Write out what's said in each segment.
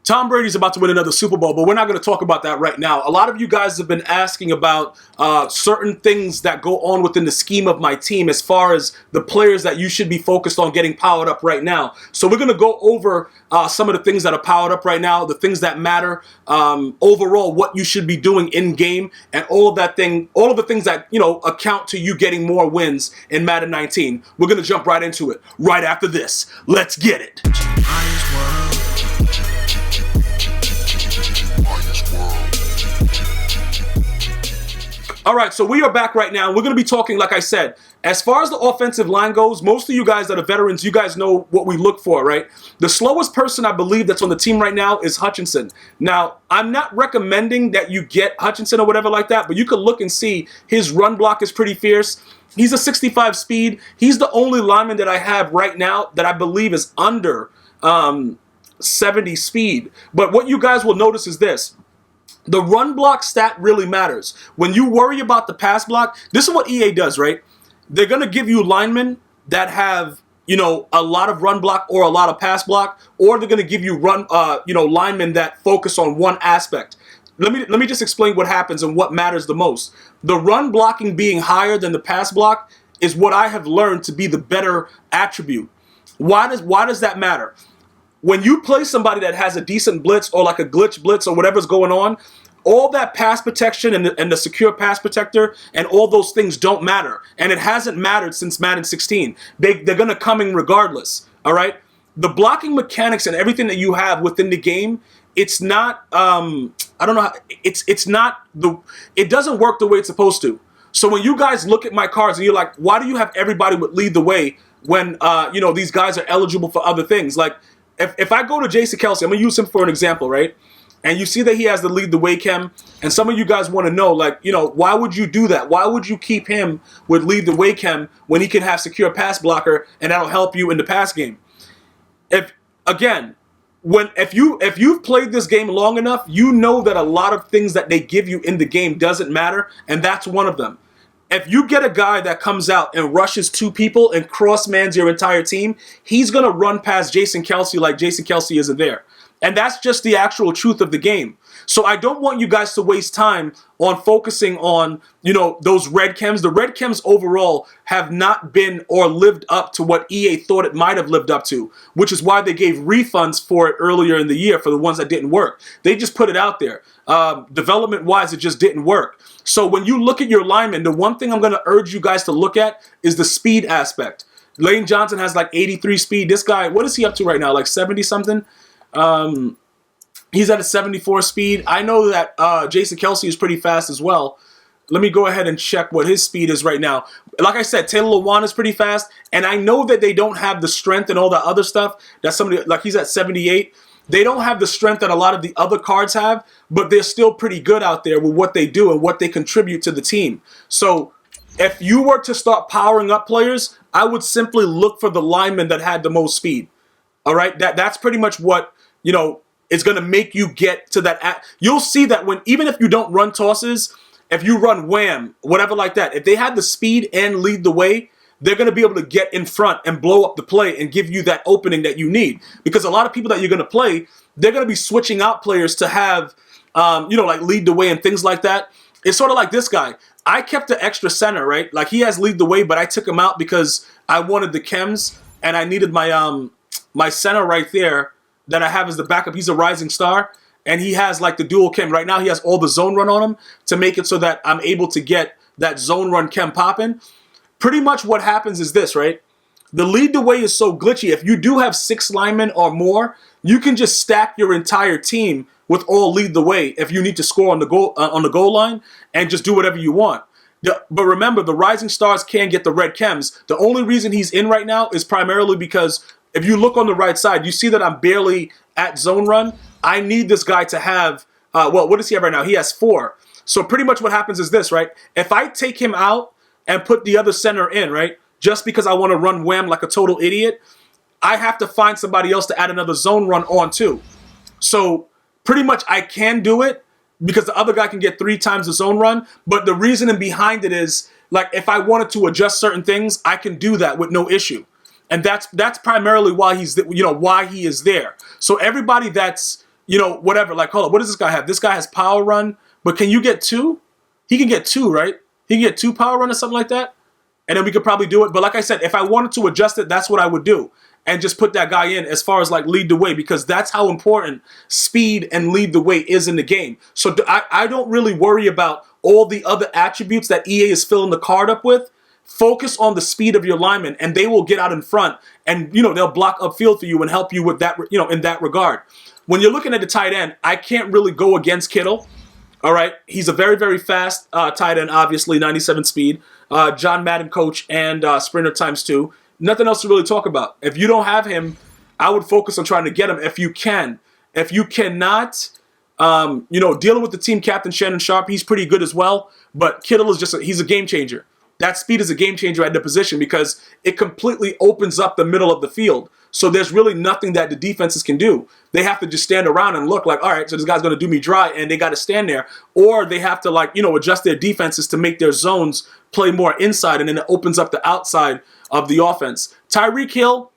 Tom Brady's about to win another Super Bowl, but we're not going to talk about that right now. A lot of you guys have been asking about certain things that go on within the scheme of my team as far as the players that you should be focused on getting powered up right now. So we're going to go over some of the things that are powered up right now, the things that matter, overall, what you should be doing in game, and all of the things that, you know, account to you getting more wins in Madden 19. We're going to jump right into it right after this. Let's get it. All right, so we are back right now. We're going to be talking, like I said, as far as the offensive line goes, most of you guys that are veterans, you guys know what we look for, right? The slowest person I believe that's on the team right now is Hutchinson. Now, I'm not recommending that you get Hutchinson or whatever like that, but you can look and see his run block is pretty fierce. He's a 65 speed. He's the only lineman that I have right now that I believe is under 70 speed. But what you guys will notice is this. The run block stat really matters. When you worry about the pass block, this is what EA does, right? They're going to give you linemen that have, you know, a lot of run block or a lot of pass block, or they're going to give you linemen that focus on one aspect. Let me just explain what happens and what matters the most. The run blocking being higher than the pass block is what I have learned to be the better attribute. Why does that matter? When you play somebody that has a decent blitz or like a glitch blitz or whatever's going on, all that pass protection and the secure pass protector and all those things don't matter. And it hasn't mattered since Madden 16. They're going to come in regardless, all right? The blocking mechanics and everything that you have within the game, it's not, I don't know, it doesn't work the way it's supposed to. So when you guys look at my cards and you're like, why do you have everybody would lead the way when, these guys are eligible for other things? Like, if I go to Jason Kelce, I'm going to use him for an example, right? And you see that he has the lead the way chem, and some of you guys want to know, like, you know, why would you do that? Why would you keep him with lead the way chem when he can have secure pass blocker and that'll help you in the pass game? If you've played this game long enough, you know that a lot of things that they give you in the game doesn't matter, and that's one of them. If you get a guy that comes out and rushes two people and cross-mans your entire team, he's going to run past Jason Kelce like Jason Kelce isn't there. And that's just the actual truth of the game. So I don't want you guys to waste time on focusing on, you know, those red chems. The red chems overall have not been or lived up to what EA thought it might have lived up to, which is why they gave refunds for it earlier in the year for the ones that didn't work. They just put it out there. Development-wise, it just didn't work. So when you look at your linemen, the one thing I'm going to urge you guys to look at is the speed aspect. Lane Johnson has like 83 speed. This guy, what is he up to right now? Like 70-something? He's at a 74 speed. I know that Jason Kelce is pretty fast as well. Let me go ahead and check what his speed is right now. Like I said, Taylor Lewan is pretty fast, and I know that they don't have the strength and all that other stuff that somebody, like he's at 78. They don't have the strength that a lot of the other cards have, but they're still pretty good out there with what they do and what they contribute to the team. So if you were to start powering up players, I would simply look for the lineman that had the most speed. All right? That's pretty much what, you know, is going to make you get to that. You'll see that even if you don't run tosses, if you run wham, whatever like that, if they have the speed and lead the way, they're going to be able to get in front and blow up the play and give you that opening that you need. Because a lot of people that you're going to play, they're going to be switching out players to have, like lead the way and things like that. It's sort of like this guy. I kept the extra center, right? Like he has lead the way, but I took him out because I wanted the chems and I needed my my center right there that I have as the backup. He's a rising star and he has like the dual chem. Right now he has all the zone run on him to make it so that I'm able to get that zone run chem popping. Pretty much what happens is this, right? The lead the way is so glitchy. If you do have 6 linemen or more, you can just stack your entire team with all lead the way if you need to score on the goal line and just do whatever you want. But remember, the rising stars can get the red chems. The only reason he's in right now is primarily because if you look on the right side, you see that I'm barely at zone run. I need this guy to have, what does he have right now? He has 4. So pretty much what happens is this, right? If I take him out and put the other center in, right? Just because I want to run wham like a total idiot, I have to find somebody else to add another zone run on too. So pretty much I can do it because the other guy can get 3 times the zone run. But the reasoning behind it is, like, if I wanted to adjust certain things, I can do that with no issue. And that's primarily why why he is there. So everybody that's you know, whatever. Like, hold on, what does this guy have? This guy has power run, but can you get 2? He can get 2, right? He can get 2 power run or something like that, and then we could probably do it. But like I said, if I wanted to adjust it, that's what I would do, and just put that guy in as far as like lead the way, because that's how important speed and lead the way is in the game. So I don't really worry about all the other attributes that EA is filling the card up with. Focus on the speed of your linemen, and they will get out in front, and you know they'll block upfield for you and help you with that. You know, in that regard, when you're looking at the tight end, I can't really go against Kittle. All right, he's a very, very fast tight end, obviously 97 speed. John Madden coach and sprinter ×2. Nothing else to really talk about. If you don't have him, I would focus on trying to get him if you can. If you cannot, you know, dealing with the team captain Shannon Sharp, he's pretty good as well. But Kittle is he's a game changer. That speed is a game changer at the position because it completely opens up the middle of the field. So there's really nothing that the defenses can do. They have to just stand around and look like, all right, so this guy's going to do me dry, and they got to stand there. Or they have to, like, you know, adjust their defenses to make their zones play more inside, and then it opens up the outside of the offense. Tyreek Hill,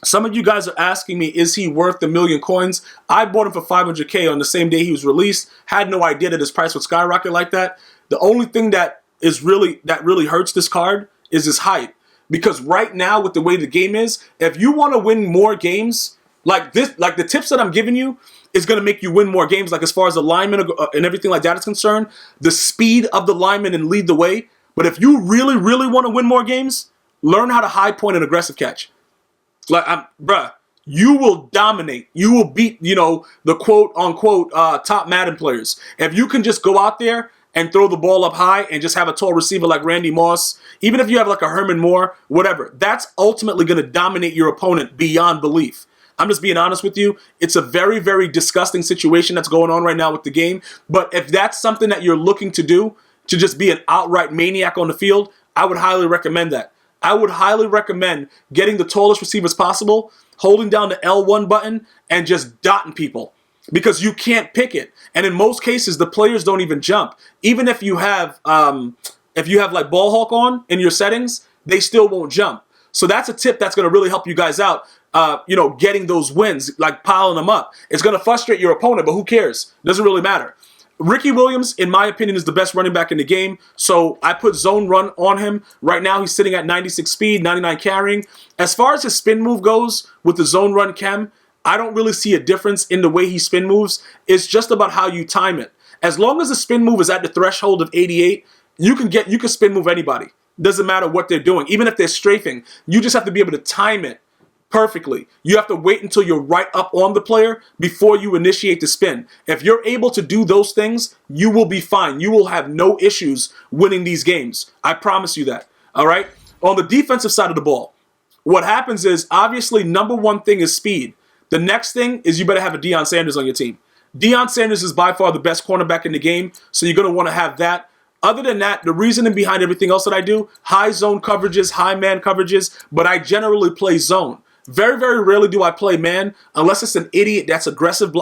some of you guys are asking me, is he worth the million coins? I bought him for $500K on the same day he was released. Had no idea that his price would skyrocket like that. The only thing that really hurts this card is his height. Because right now, with the way the game is, if you want to win more games, like this, like the tips that I'm giving you is going to make you win more games. Like as far as the linemen and everything like that is concerned, the speed of the linemen and lead the way. But if you really, really want to win more games, learn how to high point and aggressive catch. Like, bruh, you will dominate. You will beat, you know, the quote unquote top Madden players. If you can just go out there and throw the ball up high and just have a tall receiver like Randy Moss, even if you have like a Herman Moore, whatever, that's ultimately going to dominate your opponent beyond belief. I'm just being honest with you. It's a very, very disgusting situation that's going on right now with the game. But if that's something that you're looking to do, to just be an outright maniac on the field, I would highly recommend that. I would highly recommend getting the tallest receivers possible, holding down the L1 button, and just dotting people. Because you can't pick it. And in most cases, the players don't even jump. Even if you have like ball hawk on in your settings, they still won't jump. So that's a tip that's going to really help you guys out, you know, getting those wins, like piling them up. It's going to frustrate your opponent, but who cares? Doesn't really matter. Ricky Williams, in my opinion, is the best running back in the game. So I put zone run on him. Right now, he's sitting at 96 speed, 99 carrying. As far as his spin move goes with the zone run chem, I don't really see a difference in the way he spin moves. It's just about how you time it. As long as the spin move is at the threshold of 88, you can spin move anybody. Doesn't matter what they're doing. Even if they're strafing, you just have to be able to time it perfectly. You have to wait until you're right up on the player before you initiate the spin. If you're able to do those things, you will be fine. You will have no issues winning these games. I promise you that. All right? On the defensive side of the ball, what happens is, obviously, number one thing is speed. The next thing is you better have a Deion Sanders on your team. Deion Sanders is by far the best cornerback in the game, so you're going to want to have that. Other than that, the reasoning behind everything else that I do, high zone coverages, high man coverages, but I generally play zone. Very, very rarely do I play man unless it's an idiot that's aggressive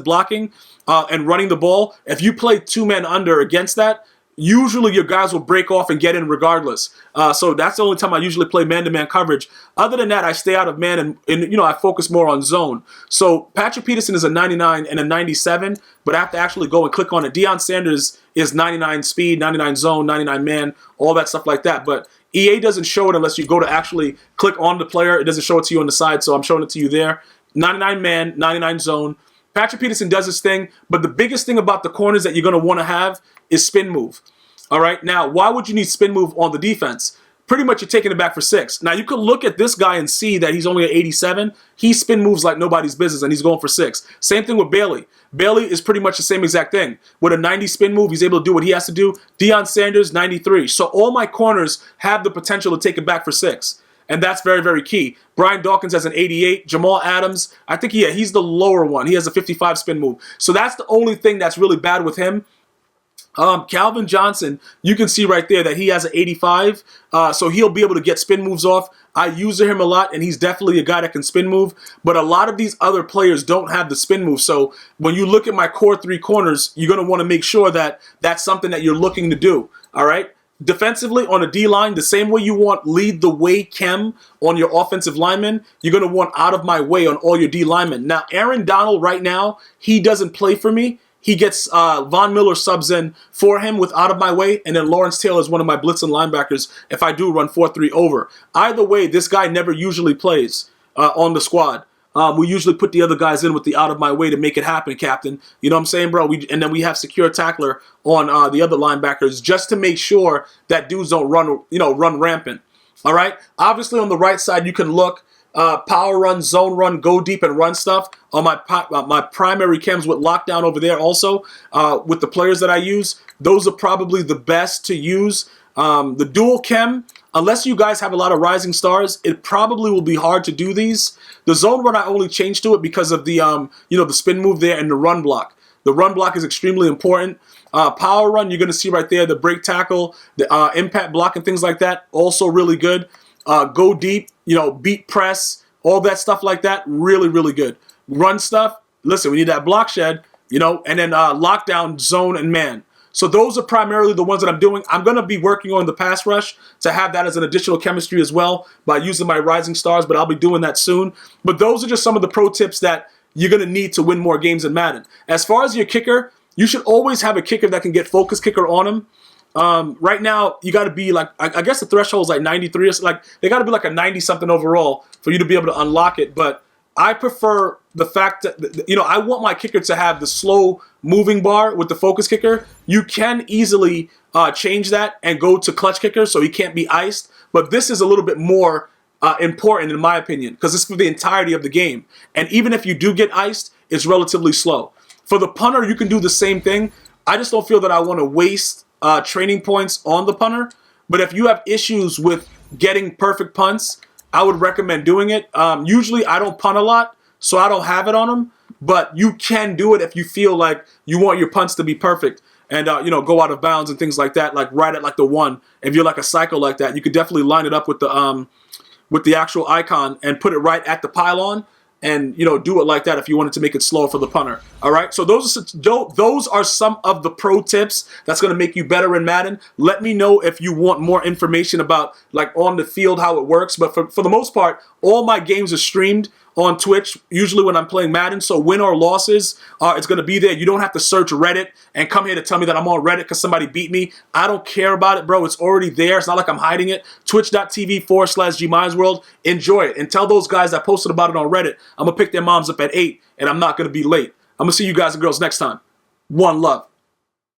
blocking and running the ball. If you play two men under against that, usually your guys will break off and get in regardless. So that's the only time I usually play man-to-man coverage. Other than that, I stay out of man and you know, I focus more on zone. So Patrick Peterson is a 99 and a 97, but I have to actually go and click on it. Deion Sanders is 99 speed, 99 zone, 99 man, all that stuff like that. But EA doesn't show it unless you go to actually click on the player. It doesn't show it to you on the side, so I'm showing it to you there. 99 man, 99 zone. Patrick Peterson does his thing, but the biggest thing about the corners that you're going to want to have is spin move. All right, now, why would you need spin move on the defense? Pretty much you're taking it back for 6. Now, you could look at this guy and see that he's only at 87. He spin moves like nobody's business, and he's going for 6. Same thing with Bailey. Bailey is pretty much the same exact thing. With a 90 spin move, he's able to do what he has to do. Deion Sanders, 93. So all my corners have the potential to take it back for 6. And that's very, very key. Brian Dawkins has an 88. Jamal Adams, I think he's the lower one. He has a 55 spin move. So that's the only thing that's really bad with him. Calvin Johnson, you can see right there that he has an 85, so he'll be able to get spin moves off. I use him a lot, and he's definitely a guy that can spin move, but a lot of these other players don't have the spin move, so when you look at my core 3 corners, you're going to want to make sure that that's something that you're looking to do, all right? defensively on a D-line, the same way you want lead the way chem on your offensive linemen, you're going to want out of my way on all your D linemen. Now, Aaron Donald right now, he doesn't play for me. He gets Von Miller subs in for him with out of my way, and then Lawrence Taylor is one of my blitzing linebackers if I do run 4-3 over. Either way, this guy never usually plays on the squad. We usually put the other guys in with the out of my way to make it happen, Captain. You know what I'm saying, bro? And then we have secure tackler on the other linebackers just to make sure that dudes don't run rampant. All right. Obviously, on the right side, you can look power run, zone run, go deep and run stuff on my primary chems with lockdown over there. Also, with the players that I use, those are probably the best to use. The dual chem. Unless you guys have a lot of rising stars, it probably will be hard to do these. The zone run I only changed to it because of the the spin move there and the run block. The run block is extremely important. Power run, you're going to see right there, the break tackle, the impact block and things like that, also really good. Go deep, beat press, all that stuff like that, really, really good. Run stuff, listen, we need that block shed, and then lockdown, zone, and man. So those are primarily the ones that I'm doing. I'm going to be working on the pass rush to have that as an additional chemistry as well by using my rising stars, but I'll be doing that soon. But those are just some of the pro tips that you're going to need to win more games in Madden. As far as your kicker, you should always have a kicker that can get focus kicker on him. Right now, you got to be like, I guess the threshold is like 93 or something. Like, they got to be like a 90-something overall for you to be able to unlock it. But I prefer the fact that, I want my kicker to have the slow moving bar with the focus kicker. You can easily change that and go to clutch kicker so he can't be iced. But this is a little bit more important in my opinion because it's for the entirety of the game. And even if you do get iced, it's relatively slow. For the punter, you can do the same thing. I just don't feel that I want to waste training points on the punter. But if you have issues with getting perfect punts, I would recommend doing it. Usually I don't punt a lot, so I don't have it on them. But you can do it if you feel like you want your punts to be perfect and go out of bounds and things like that, like right at like the 1. If you're like a psycho like that, you could definitely line it up with the actual icon and put it right at the pylon and do it like that if you wanted to make it slower for the punter. All right, so those are some of the pro tips that's going to make you better in Madden. Let me know if you want more information about like on the field how it works. But for the most part, all my games are streamed on Twitch, usually when I'm playing Madden, so win or losses, it's going to be there. You don't have to search Reddit and come here to tell me that I'm on Reddit because somebody beat me. I don't care about it, bro. It's already there. It's not like I'm hiding it. Twitch.tv/GmiasWorld. Enjoy it. And tell those guys that posted about it on Reddit, I'm going to pick their moms up at 8, and I'm not going to be late. I'm going to see you guys and girls next time. One love.